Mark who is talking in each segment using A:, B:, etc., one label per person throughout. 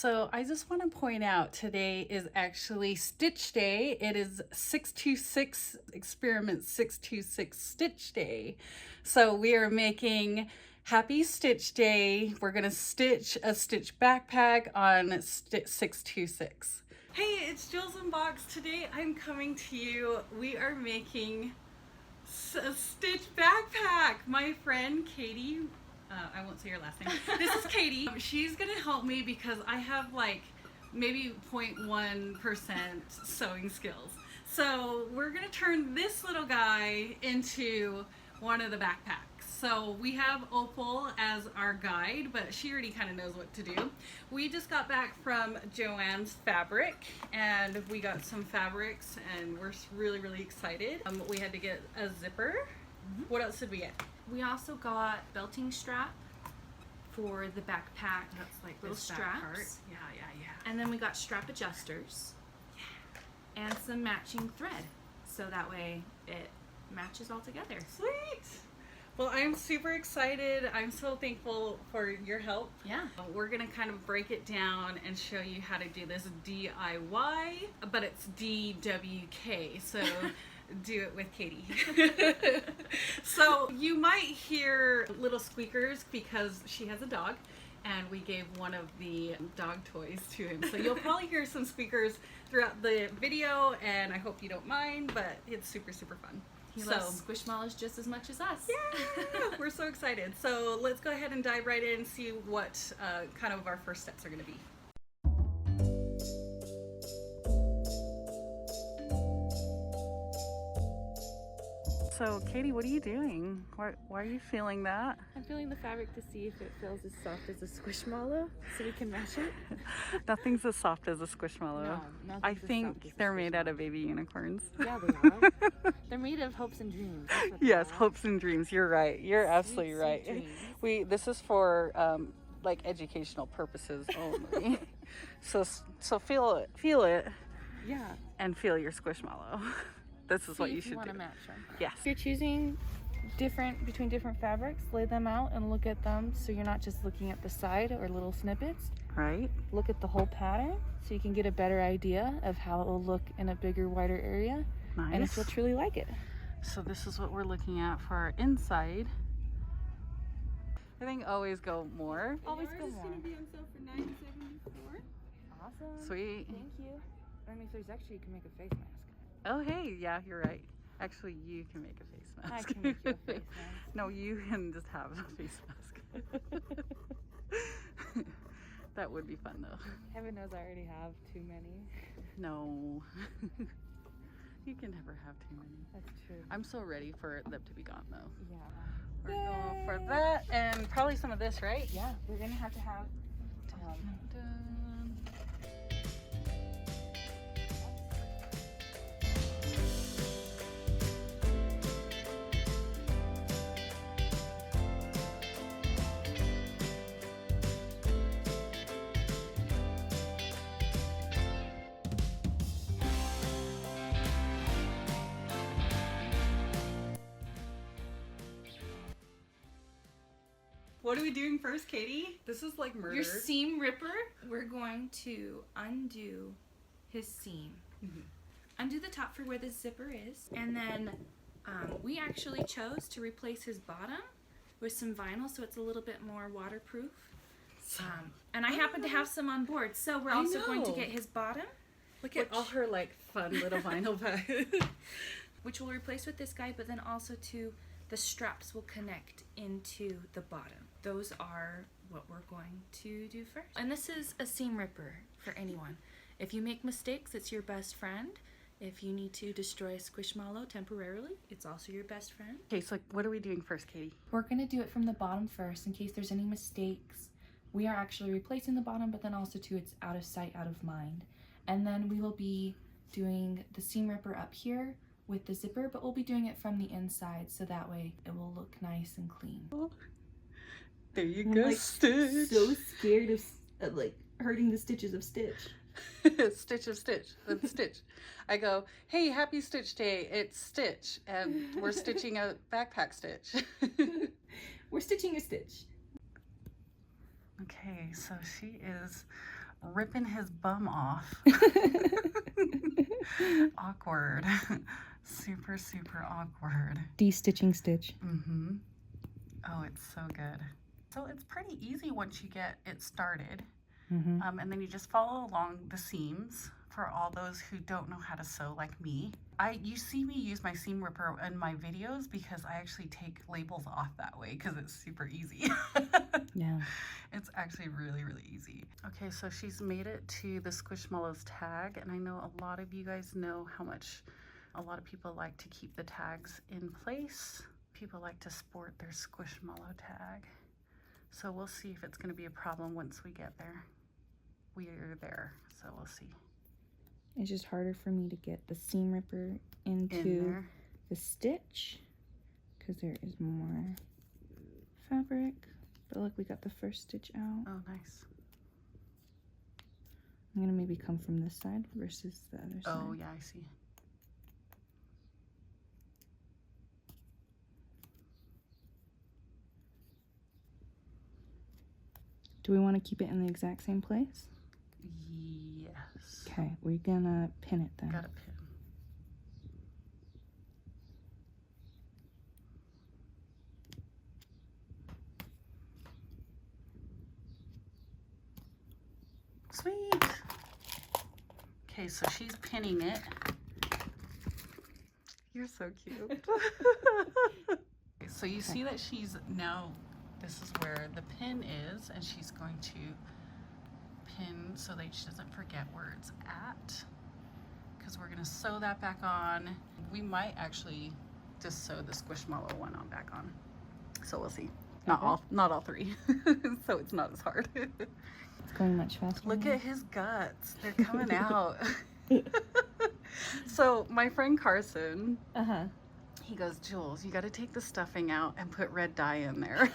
A: So I just want to point out today is actually Stitch Day. It is 626 Experiment 626 Stitch Day. So we are making Happy Stitch Day. We're going to stitch a Stitch backpack on 626. Hey, it's Jules and Box. Today I'm coming to you. We are making a Stitch backpack. My friend Katie, I won't say your last name. This is Katie. She's gonna help me because I have like maybe 0.1% sewing skills. So we're gonna turn this little guy into one of the backpacks. So we have Opal as our guide, but she already kind of knows what to do. We just got back from Joann's fabric and we got some fabrics and we're really excited. We had to get a zipper. What else did we get?
B: We also got belting strap for the backpack.
A: That's like
B: little
A: this back part.
B: straps.
A: Yeah.
B: And then we got strap adjusters. Yeah. And some matching thread. So that way it matches all together.
A: Sweet. Well, I'm super excited. I'm so thankful for your help.
B: Yeah.
A: We're gonna kind of break it down and show you how to do this DIY, but it's DWK. So do it with Katie. So you might hear little squeakers because she has a dog and we gave one of the dog toys to him. So you'll probably hear some squeakers throughout the video and I hope you don't mind, but it's super fun.
B: He loves Squishmallows just as much as us.
A: Yeah, we're so excited. So let's go ahead and dive right in and see what kind of our first steps are gonna be. So Katie, what are you doing? Why are you feeling that?
B: I'm feeling the fabric to see if it feels as soft as a Squishmallow so we can match it.
A: Nothing's as soft as a Squishmallow.
B: No,
A: I think they're made out of baby unicorns.
B: Yeah, they are. They're made of hopes and dreams.
A: Yes, hopes and dreams. You're right. You're absolutely right.
B: Dreams.
A: This is for like educational purposes only. so feel it.
B: Yeah.
A: And feel your Squishmallow. This is what you should
B: want
A: do.
B: to match them.
A: Yes.
B: If you're choosing between different fabrics, lay them out and look at them so you're not just looking at the side or little snippets.
A: Right.
B: Look at the whole pattern so you can get a better idea of how it will look in a bigger, wider area.
A: Nice.
B: And if you'll truly like it.
A: So this is what we're looking at for our inside. I think always go more.
B: Always go more.
C: It's going to be on sale for $9.74.
B: Awesome.
A: Sweet.
B: Thank you. I mean, if there's extra, you can make a face mask.
A: Oh, hey, yeah, you're right. Actually, you can make a face mask.
B: I can make you a face mask.
A: No, you can just have a face mask. That would be fun, though.
B: Heaven knows I already have too many.
A: No. You can never have too many.
B: That's true.
A: I'm so ready for them to be gone, though.
B: Yeah.
A: We're going for that and probably some of this, right?
B: Yeah, we're going to have
A: What are we doing first, Katie? This is like murder.
B: your seam ripper. We're going to undo his seam. Undo the top for where the zipper is. And then we actually chose to replace his bottom with some vinyl so it's a little bit more waterproof. And I happen to have some on board. So we're also going to get his bottom.
A: Look at all her like fun little vinyl bags.
B: Which we'll replace with this guy, but then also the straps will connect into the bottom. Those are what we're going to do first. And this is a seam ripper for anyone. If you make mistakes, it's your best friend. If you need to destroy a Squishmallow temporarily, it's also your best friend.
A: Okay, so what are we doing first, Katie?
B: We're gonna do it from the bottom first in case there's any mistakes. We are actually replacing the bottom, but then also too, it's out of sight, out of mind. And then we will be doing the seam ripper up here with the zipper, but we'll be doing it from the inside so that way it will look nice and clean.
A: There you go, like, Stitch.
C: So scared of like hurting the stitches of Stitch.
A: Stitch of Stitch. That's Stitch. I go, hey, happy Stitch Day. It's Stitch, and we're stitching a backpack Stitch.
C: We're stitching a Stitch.
A: Okay, so she is ripping his bum off. Awkward. Super, super awkward.
C: De-stitching Stitch.
A: Mm-hmm. Oh, it's so good. So it's pretty easy once you get it started.
C: Mm-hmm.
A: And then you just follow along the seams for all those who don't know how to sew like me. You see me use my seam ripper in my videos because I actually take labels off that way because it's super easy.
C: Yeah.
A: It's actually really, really easy. Okay, so she's made it to the Squishmallows tag, and I know a lot of you guys know how much a lot of people like to keep the tags in place. People like to sport their Squishmallow tag. So we'll see if it's gonna be a problem once we get there. We are there, so we'll see.
C: It's just harder for me to get the seam ripper into
A: In
C: the stitch because there is more fabric. But look, we got the first stitch out.
A: Oh, nice.
C: I'm gonna maybe come from this side versus the other side.
A: Oh, yeah, I see.
C: Do we want to keep it in the exact same place?
A: Yes.
C: Okay, we're gonna pin it then.
A: Got a pin. Sweet. Okay, so she's pinning it. You're so cute. So you see that she's now, this is where the pin is, and she's going to pin so that she doesn't forget where it's at, because we're gonna sew that back on. We might actually just sew the Squishmallow one on back on. So we'll see. Not all three. So it's not as hard.
C: It's going much faster.
A: Look
C: now.
A: at his guts. They're coming out. So my friend Carson, he goes, Jules, you got to take the stuffing out and put red dye in there.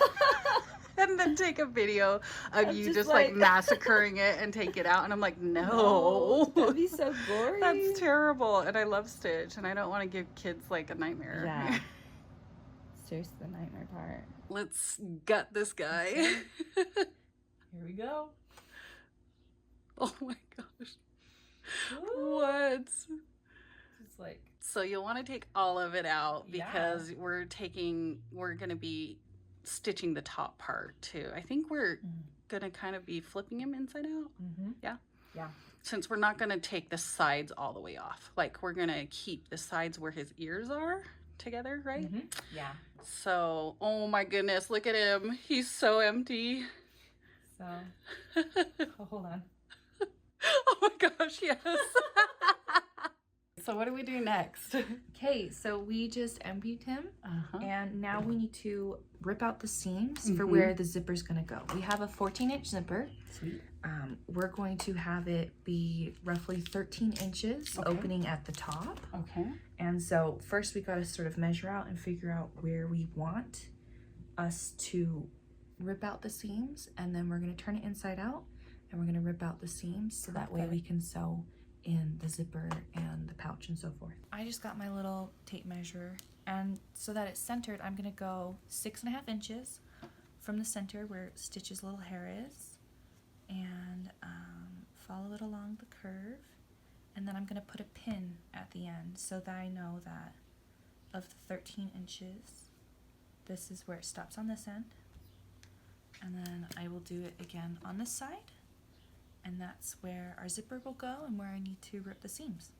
A: And then take a video of you just like massacring it and take it out. And I'm like, no.
C: That'd be so gory.
A: That's terrible. And I love Stitch, and I don't want to give kids like a nightmare.
C: Yeah. Seriously, the nightmare part.
A: Let's gut this guy.
C: Here we go.
A: Oh my gosh. What?
C: It's like,
A: So you'll want to take all of it out
C: Yeah.
A: because we're going to be stitching the top part too. I think we're going to kind of be flipping him inside out. Yeah.
C: Yeah.
A: Since we're not going to take the sides all the way off. Like we're going to keep the sides where his ears are together, right?
C: Yeah.
A: So, oh my goodness, look at him. He's so empty.
C: So, hold on.
A: Oh my gosh, yes. So what do we do next?
B: Okay, so we just emptied him, and now we need to rip out the seams for
A: Mhm.
B: where the zipper's gonna go. We have a 14-inch zipper.
C: Sweet.
B: We're going to have it be roughly 13 inches
A: Okay.
B: opening at the top.
A: Okay.
B: And so first we gotta sort of measure out and figure out where we want us to rip out the seams, and then we're gonna turn it inside out, and we're gonna rip out the seams so that way we can sew in the zipper and the pouch and so forth. I just got my little tape measure, and so that it's centered, I'm gonna go 6.5 inches from the center where Stitch's little hair is, and follow it along the curve, and then I'm gonna put a pin at the end so that I know that of the 13 inches, this is where it stops on this end, and then I will do it again on this side. And that's where our zipper will go and where I need to rip the seams.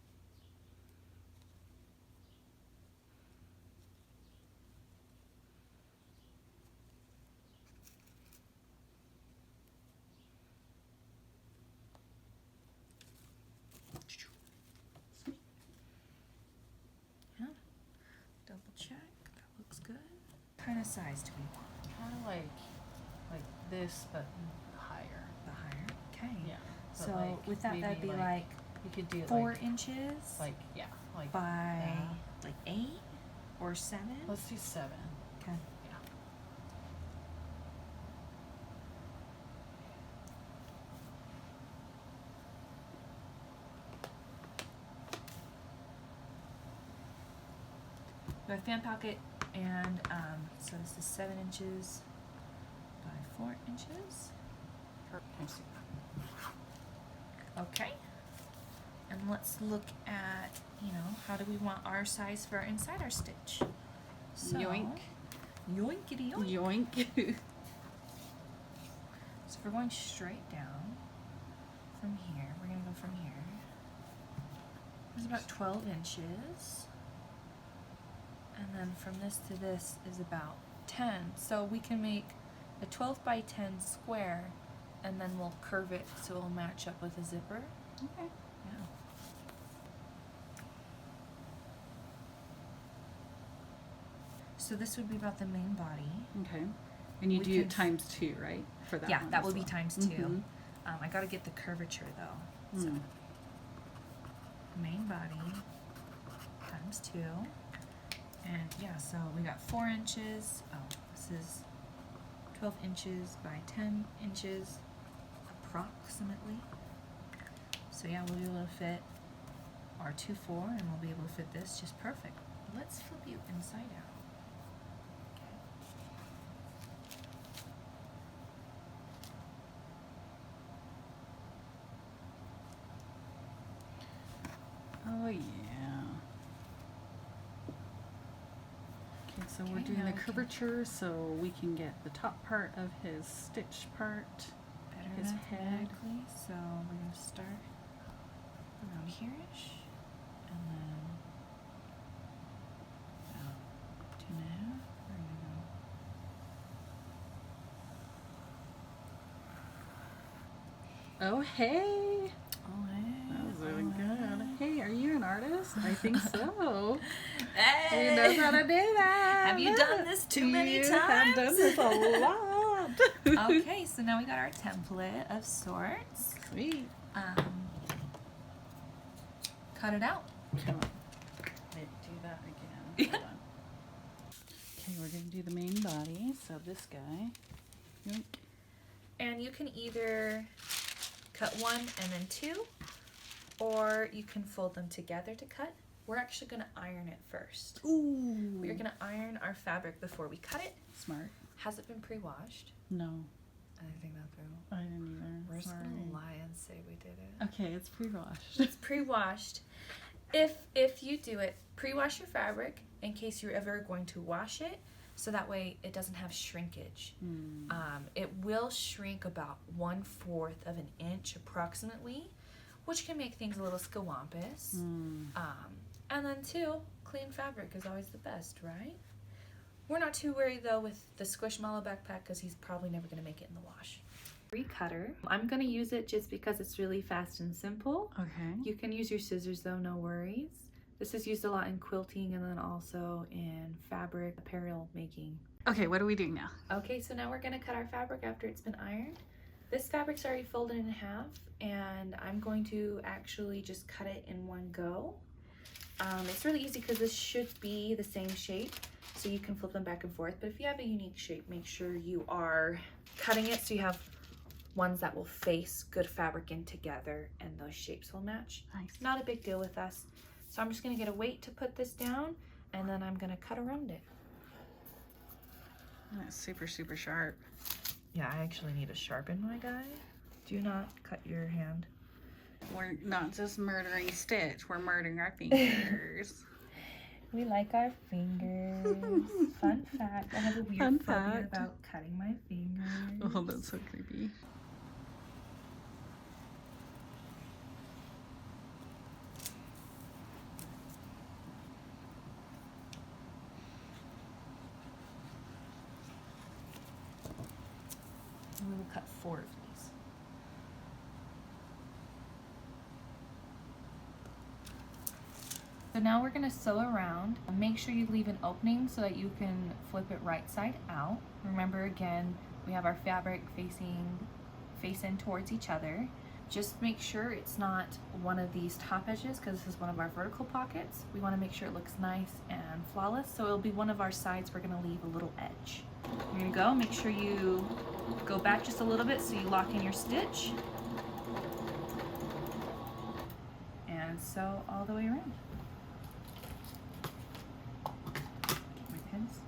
B: Yeah, double check, that looks good. What kind of size do we want?
A: Kind of like this, but higher.
B: The higher? Okay.
A: Yeah. But
B: So
A: like,
B: with that, that'd
A: maybe
B: be like
A: you could do
B: 4
A: like,
B: inches
A: like yeah, like
B: by
A: that.
B: like 8 or 7.
A: Let's do 7.
B: Okay.
A: Yeah.
B: We have fan pocket, and so this is 7 inches by 4 inches.
A: Perfect.
B: Okay. And let's look at, you know, how do we want our size for inside our stitch? So,
A: Yoink.
B: Yoinkity yoink.
A: Yoink.
B: So if we're going straight down from here, we're going to go from here. It's about 12 inches. And then from this to this is about 10. So we can make a 12 by 10 square, and then we'll curve it so it'll match up with a zipper.
A: Okay.
B: Yeah. So this would be about the main body.
A: Okay. And you
B: We
A: do
B: can-
A: times 2, right? For that
B: Yeah,
A: one
B: that
A: as
B: will be
A: well.
B: times 2.
A: Mhm.
B: I gotta get the curvature though. So
A: Mm.
B: main body times 2. And yeah, so we got 4 inches. Oh, this is 12 inches by 10 inches approximately. So yeah, we'll be able to fit our 2, 4, and we'll be able to fit this just perfect. Let's flip you inside out.
A: Oh yeah. Okay, so we're
B: Okay,
A: doing
B: now
A: the
B: we can-
A: curvature so we can get the top part of his stitch part.
B: Better
A: His head.
B: mathematically, so we're going to start around here-ish, and then about 2.5. We're going to go.
A: Oh hey!
B: Oh, hey.
A: That was really
B: oh,
A: good. Hey, are you an artist? I think so.
B: Hey.
A: You know how to do that.
B: Have you done this too many
A: You
B: times?
A: have done this a lot.
B: Okay, so now we got our template of sorts.
A: Sweet.
B: Cut it out.
A: Come on. Do that again. Hold on. Okay, we're going to do the main body. So this guy. Yoink.
B: And you can either cut 1 and then 2, or you can fold them together to cut. We're actually going to iron it first.
A: Ooh.
B: We're going to iron our fabric before we cut it.
A: Smart.
B: Has it been pre-washed?
A: No,
B: I didn't think that through.
A: I didn't either.
B: We're just
A: Sorry.
B: going to lie and say we did it.
A: Okay, it's pre-washed.
B: It's pre-washed. If you do it, pre-wash your fabric in case you're ever going to wash it, so that way it doesn't have shrinkage. It will shrink about 1/4 of an inch approximately, which can make things a little scawampus. And then 2, clean fabric is always the best, right? We're not too worried though with the Squishmallow backpack because he's probably never going to make it in the wash. Cutter. I'm going to use it just because it's really fast and simple.
A: Okay.
B: You can use your scissors though, no worries. This is used a lot in quilting and then also in fabric apparel making.
A: Okay, what are we doing now?
B: Okay, so now we're going to cut our fabric after it's been ironed. This fabric's already folded in half, and I'm going to actually just cut it in one go. It's really easy because this should be the same shape, so you can flip them back and forth. But if you have a unique shape, make sure you are cutting it so you have ones that will face good fabric in together and those shapes will match.
A: Nice.
B: Not a big deal with us. So I'm just going to get a weight to put this down, and then I'm going to cut around it.
A: That's super, super sharp.
B: Yeah, I actually need to sharpen my guy. Do not cut your hand.
A: We're not just murdering Stitch, we're murdering our fingers.
B: We like our fingers. Fun fact, I have a weird
A: Fun
B: phobia
A: fact.
B: about cutting my fingers.
A: Oh, that's so creepy.
B: We will cut 4 of these. So now we're going to sew around. Make sure you leave an opening so that you can flip it right side out. Remember, again, we have our fabric face in towards each other. Just make sure it's not one of these top edges because this is one of our vertical pockets. We want to make sure it looks nice and flawless. So it'll be one of our sides we're going to leave a little edge. You're going to go, make sure you go back just a little bit so you lock in your stitch. And sew all the way around. Get my pins.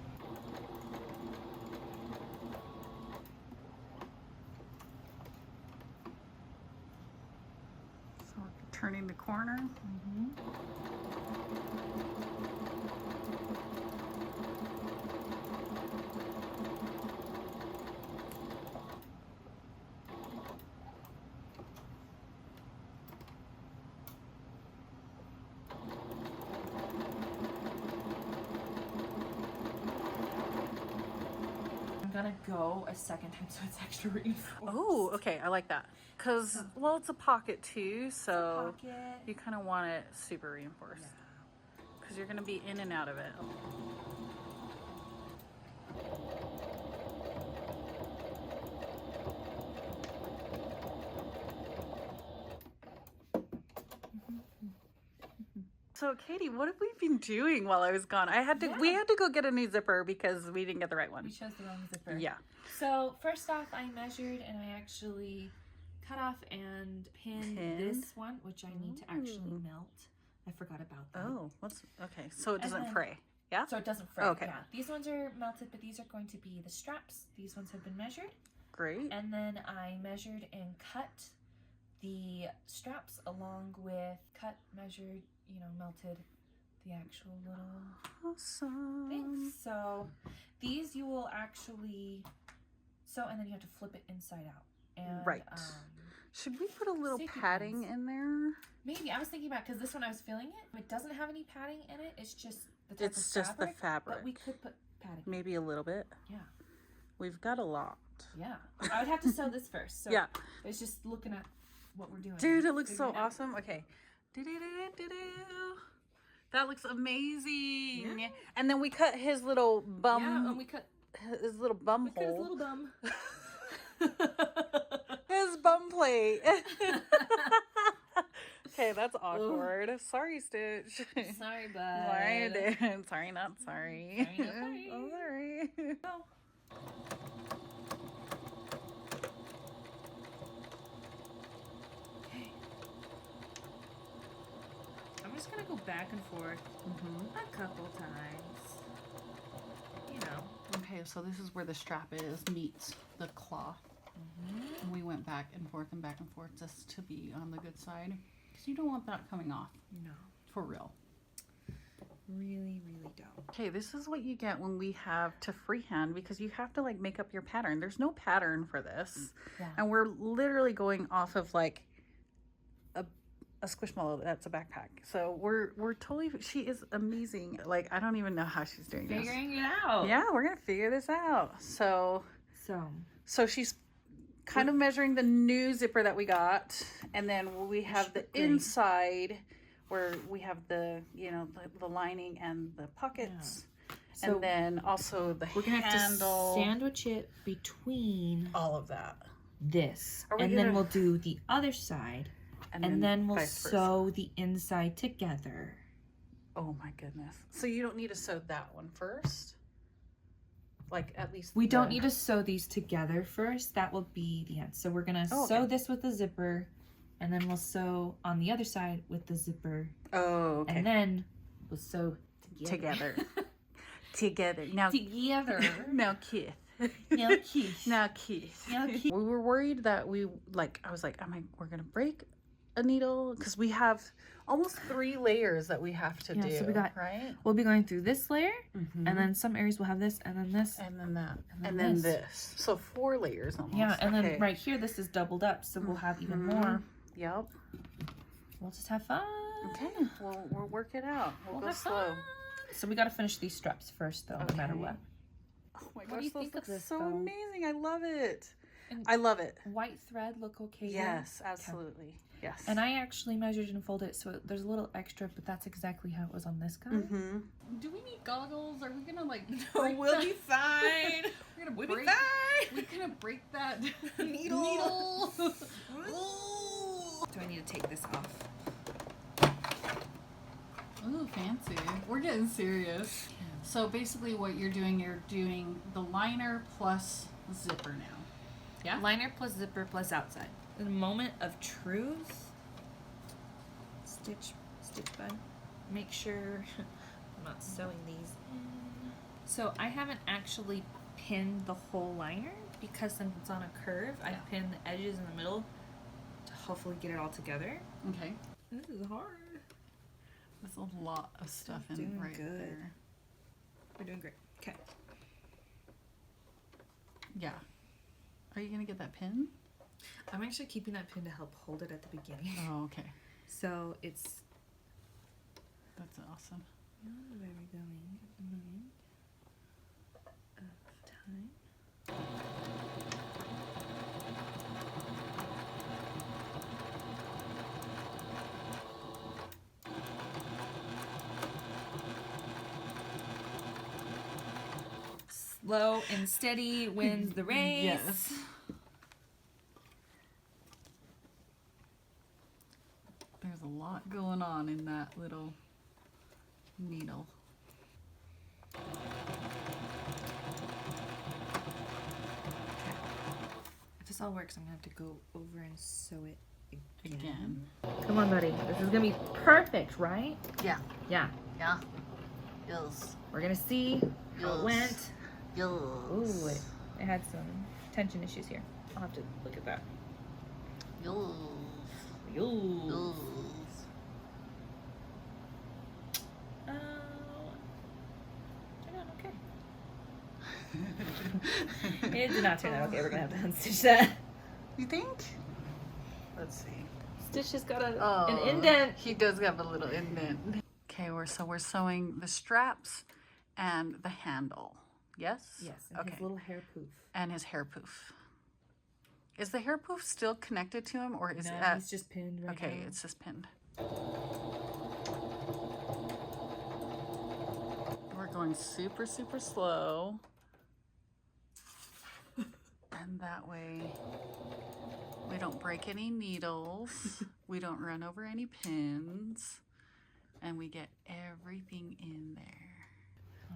A: Turning the corner.
C: I'm gonna go a second time so it's extra reinforced.
A: Oh, okay, I like that. Cause well, it's a pocket too, so
C: Pocket.
A: you kind of want it super reinforced. Cause you're gonna be in and out of it. So Katie, what have we been doing while I was gone? We had to go get a new zipper because we didn't get the right one.
C: We chose the wrong zipper.
A: Yeah.
C: So first off, I measured and I actually cut off and pinned this one, which I need to actually melt. I forgot about that.
A: Oh, okay? So it doesn't
C: then-
A: fray. Yeah.
C: So it doesn't fray.
A: Okay.
C: Yeah. These ones are melted, but these are going to be the straps. These ones have been measured.
A: Great.
C: And then I measured and cut the straps along with measured, melted the actual little
A: Awesome.
C: things. So these you will actually and then you have to flip it inside out. And
A: Right. Should we put a little
C: safety
A: padding
C: pins.
A: in there?
C: Maybe I was thinking about, because this one I was feeling it doesn't have any padding in it. It's just the type
A: It's
C: of
A: just the
C: fabric,
A: fabric.
C: but we could put padding.
A: Maybe a little bit.
C: Yeah.
A: We've got a lot.
C: Yeah. I would have to sew this first. So
A: Yeah.
C: it's just looking at what we're doing.
A: Dude, it looks so
C: Figuring it out.
A: awesome. Okay. Do-do-do-do-do-do. That looks amazing.
C: Yeah.
A: And then we cut his little bum.
C: Yeah, and we cut
A: his little bum
C: his
A: hole.
C: little bum.
A: His bum plate. Okay, that's awkward. Sorry, Stitch.
C: Sorry, bud.
A: Sorry, dude. Sorry, not sorry.
C: Sorry, not sorry.
A: I'm sorry.
C: Go. Okay. I'm just gonna go back and forth a couple times.
A: Okay, so this is where the strap meets the cloth. And we went back and forth just to be on the good side. Because you don't want that coming off.
C: No.
A: For real.
C: Really, really don't.
A: Okay, this is what you get when we have to freehand, because you have to make up your pattern. There's no pattern for this.
C: Yeah.
A: And we're literally going off of a Squishmallow that's a backpack. So we're totally, she is amazing. I don't even know how she's doing this.
C: Figuring it out.
A: Yeah, we're gonna figure this out. So
C: So
A: she's kind of measuring the new zipper that we got, and then we have the inside where we have the the lining and the pockets,
C: So
A: and then also the
C: we're gonna
A: handle.
C: have to sandwich it between
A: all of that,
C: this,
A: Are we
C: and
A: gonna-
C: then we'll do the other side, and then we'll
A: vice versa.
C: sew the inside together.
A: Oh my goodness! So you don't need to sew that one first, at least
C: We don't need to sew these together first. That will be the end. So we're gonna sew this with the zipper, and then we'll sew on the other side with the zipper,
A: Oh, okay.
C: and then we'll sew together.
A: Together. Now,
C: Together.
A: now kiss.
C: No kiss.
A: Now kiss.
C: No kiss.
A: We were worried that I was like, we're gonna break a needle, because we have almost 3 layers that we have to do.
C: So we got
A: right,
C: We'll be going through this layer, and then some areas will have this, and then this,
A: and then that,
C: then
A: and then
C: this.
A: this. So 4 layers almost.
C: Yeah, and
A: Okay.
C: then right here, this is doubled up, so we'll have even more.
A: Yep.
C: We'll just have fun.
A: Okay. We'll work it out. We'll go
C: have
A: slow.
C: fun. So we got to finish these straps first, though, no matter
A: Okay.
C: what.
A: Oh my
C: What do
A: gosh,
C: you
A: those
C: think
A: look
C: of this,
A: so
C: though?
A: amazing. I love it.
C: And
A: I love it.
C: white thread look okay? here?
A: Yes, absolutely. Yes.
C: And I actually measured and folded it, so there's a little extra, but that's exactly how it was on this guy.
A: Do we need goggles? Are we gonna
C: Oh, we'll be fine.
A: We're gonna
C: We'll be
A: break.
C: fine.
A: We're gonna break that
C: Needle.
A: needle.
C: Do I need to take this off?
A: Ooh, fancy. We're getting serious. So basically what you're doing the liner plus zipper now. Yeah?
C: Liner plus zipper plus outside. The moment of truth. Stitch bud. Make sure I'm not sewing these in. So I haven't actually pinned the whole liner, because since it's on a curve, I pinned the edges in the middle to hopefully get it all together.
A: Okay.
C: This is hard.
A: There's a lot of stuff in
C: Doing
A: right
C: good.
A: there.
C: We're doing great. Okay.
A: Yeah. Are you gonna get that pin?
C: I'm actually keeping that pin to help hold it at the beginning.
A: Oh, okay.
C: So it's
A: That's awesome.
C: not where we're going at the moment of time. Slow and steady wins the race.
A: Yes. There's a lot going on in that little needle.
C: If this all works, I'm gonna have to go over and sew it
A: Again.
C: Come on, buddy. This is gonna be perfect, right?
A: Yeah.
C: Yeah.
A: Yeah. Yes.
C: We're gonna see how it went.
A: Yes.
C: Ooh, it had some tension issues here. I'll have to look at that.
A: Yes.
C: Ooh.
A: Yes.
C: Turned out okay. It did not turn out okay. We're gonna have to unstitch that.
A: You think? Let's see.
C: Stitch has got
A: Oh,
C: an indent.
A: He does have a little indent. Okay, we're sewing the straps and the handle. Yes?
C: Yes, and
A: Okay.
C: his little hair poof.
A: And his hair poof. Is the hair poof still connected to him, or is
C: No,
A: it at...
C: he's just pinned right
A: Okay,
C: now.
A: it's just pinned. We're going super, super slow. And that way we don't break any needles, we don't run over any pins, and we get everything in there.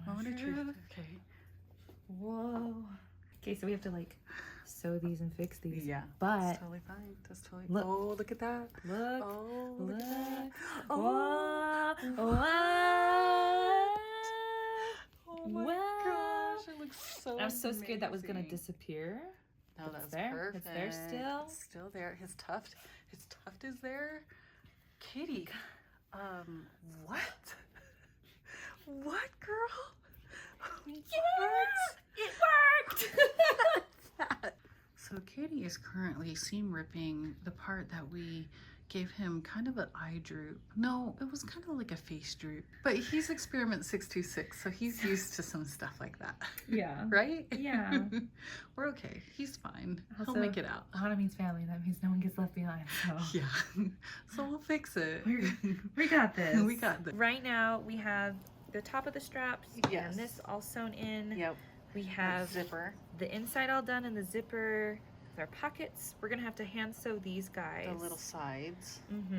A: Moment of truth. Okay.
C: Whoa. Okay, so we have to like sew these and fix these.
A: Yeah.
C: But
A: That's totally fine. That's totally
C: Look.
A: Oh, look at that.
C: look.
A: Oh, look
C: Look.
A: at that.
C: Whoa.
A: Oh.
C: What?
A: Oh my
C: What?
A: gosh, it looks so
C: I'm so scared that was gonna
A: amazing.
C: disappear.
A: No,
C: It's
A: that's
C: there.
A: perfect.
C: It's there still.
A: It's still there. His tuft is there. Katie, what? What, girl?
C: It worked.
A: So Katie is currently seam ripping the part that we gave him kind of an eye droop. No, it was kind of like a face droop. But he's experiment 626, so he's used to some stuff like that.
C: Yeah.
A: Right?
C: Yeah.
A: We're okay. He's fine. He'll
C: Also,
A: make it out.
C: Hana means family. That means no one gets left behind. So
A: Yeah. So we'll fix it.
C: we got this.
A: We got this.
B: Right now we have the top of the straps
A: Yes.
B: and this all sewn in.
A: Yep.
B: We have
A: Zipper.
B: the inside all done and the zipper with our pockets. We're gonna have to hand sew these guys.
A: The little sides.
B: Mm-hmm.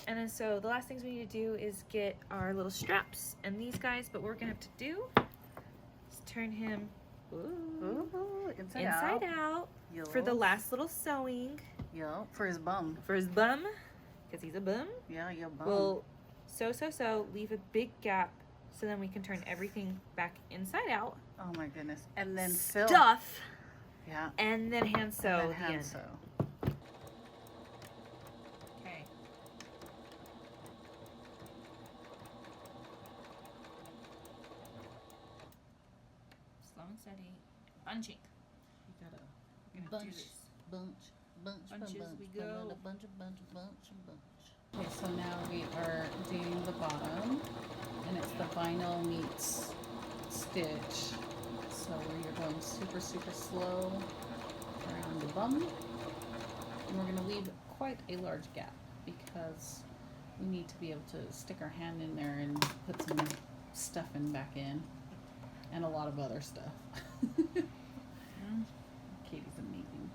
B: And then so the last things we need to do is get our little straps and these guys, but what we're gonna have to do is turn him
A: Ooh, inside
B: out for the last little sewing
A: Yep. For his bum.
B: for his bum, because he's a bum.
A: Yeah, your bum.
B: We'll sew, leave a big gap so then we can turn everything back inside out.
A: Oh my goodness. And then fill.
B: Stuff,
A: Yeah.
B: and then hand sew
A: And then
B: the
A: hand
B: end.
A: sew.
B: Okay. Slow and steady. Bunching.
A: You gotta
B: Bunch.
A: do this. Bunch.
B: Bunches we go.
A: Bunch. Okay, so now we are doing the bottom, and it's the vinyl meets stitch. So you're going super, super slow around the bum. And we're gonna leave quite a large gap because we need to be able to stick our hand in there and put some stuffing back in and a lot of other stuff. Katie's amazing.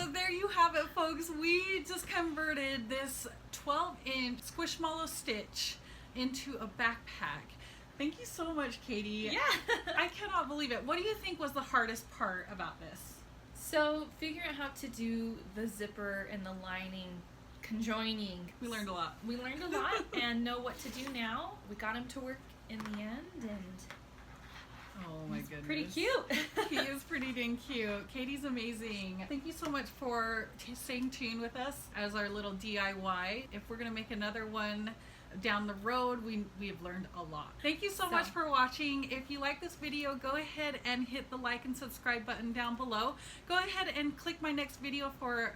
A: So there you have it, folks. We just converted this 12-inch Squishmallows Stitch into a backpack. Thank you so much, Katie.
B: Yeah.
A: I cannot believe it. What do you think was the hardest part about this?
B: So figuring out how to do the zipper and the lining conjoining.
A: We learned a lot.
B: We learned a lot and know what to do now. We got him to work in the end, and
A: Oh my goodness.
B: pretty cute.
A: He is pretty dang cute. Katie's amazing. Thank you so much for staying tuned with us as our little DIY. If we're going to make another one down the road, we have learned a lot. Thank you so much for watching. If you like this video, go ahead and hit the like and subscribe button down below. Go ahead and click my next video for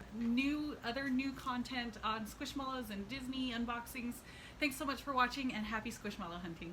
A: other new content on Squishmallows and Disney unboxings. Thanks so much for watching, and happy Squishmallow hunting.